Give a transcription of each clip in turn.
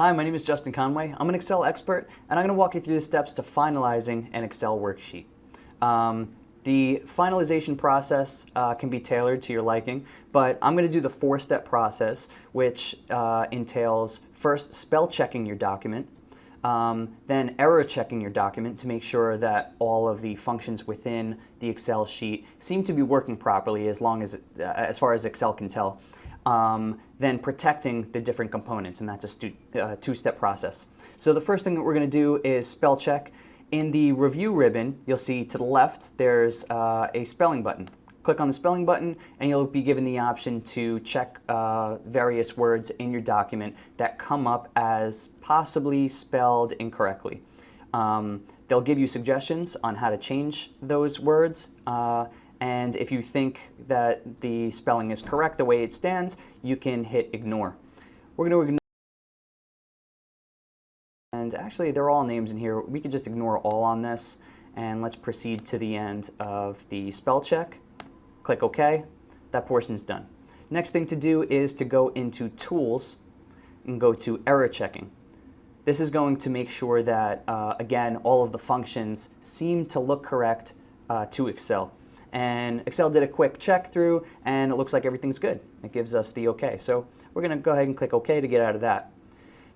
Hi, my name is Justin Conway. I'm an Excel expert, and I'm going to walk you through the steps to finalizing an Excel worksheet. The finalization process can be tailored to your liking, but I'm going to do the four-step process, which entails first spell checking your document, then error checking your document to make sure that all of the functions within the Excel sheet seem to be working properly as far as Excel can tell. Then protecting the different components, and that's a two-step process. So the first thing that we're going to do is spell check. In the review ribbon, you'll see to the left there's a spelling button. Click on the spelling button and you'll be given the option to check various words in your document that come up as possibly spelled incorrectly. They'll give you suggestions on how to change those words. And if you think that the spelling is correct the way it stands, you can hit ignore. We're going to ignore, and actually they're all names in here. We could just ignore all on this, and let's proceed to the end of the spell check. Click OK. That portion's done. Next thing to do is to go into Tools and go to Error Checking. This is going to make sure that, again, all of the functions seem to look correct to Excel. And Excel did a quick check through and it looks like everything's good. It gives us the OK. So we're going to go ahead and click OK to get out of that.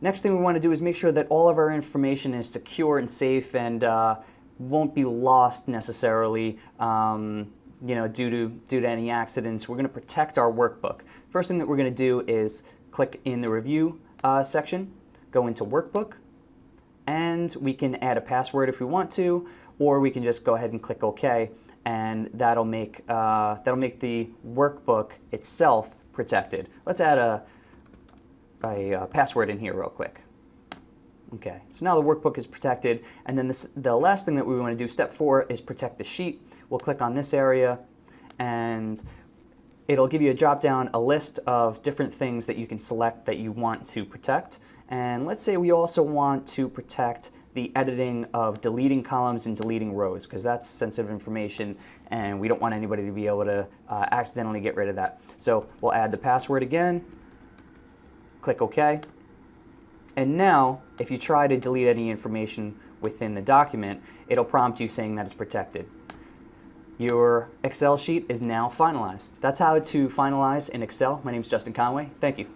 Next thing we want to do is make sure that all of our information is secure and safe and won't be lost necessarily due to any accidents. We're going to protect our workbook. First thing that we're going to do is click in the review section, go into workbook, and we can add a password if we want to, or we can just go ahead and click OK. And that'll make the workbook itself protected. Let's add a password in here real quick. Okay, so now the workbook is protected, and then the last thing that we want to do, step 4, is protect the sheet. We'll click on this area, and it'll give you a drop-down, a list of different things that you can select that you want to protect. And let's say we also want to protect the editing of deleting columns and deleting rows, because that's sensitive information and we don't want anybody to be able to accidentally get rid of that. So we'll add the password again, click OK, and now if you try to delete any information within the document, it'll prompt you saying that it's protected. Your Excel sheet is now finalized. That's how to finalize in Excel. My name is Justin Conway. Thank you.